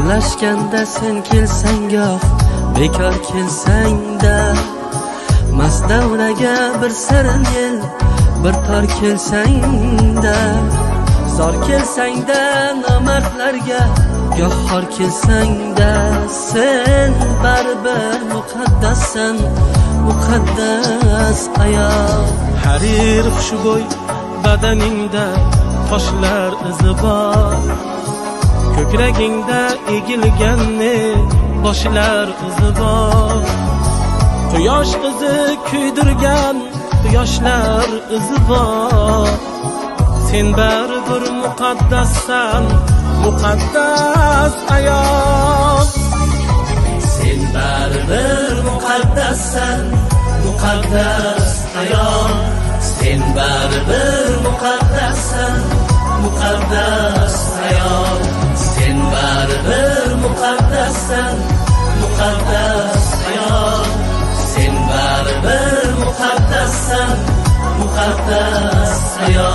birlashganda sen kelsang goh bekor kelsang-da, mast davraga bir sarin yel bir tor kelsang-da, zor kelsang-da nomardlarga goh xor kelsang-da, sen baribir muqaddassan, muqaddas ayol. Harir xushbo'y badaningda toshlar izi bor, ko'kragingda egilganni boshlar izi bor, quyosh izi kuydirgan quyoshlar izi bor. Sen baribir muqaddassan, muqaddas ayol. Sen baribir muqaddassan, muqaddas ayol. Sen baribir muqaddassan, muqaddas ayol. Sen baribir muqaddassan, muqaddas ayol. Sen baribir muqaddassan, muqaddas ayol.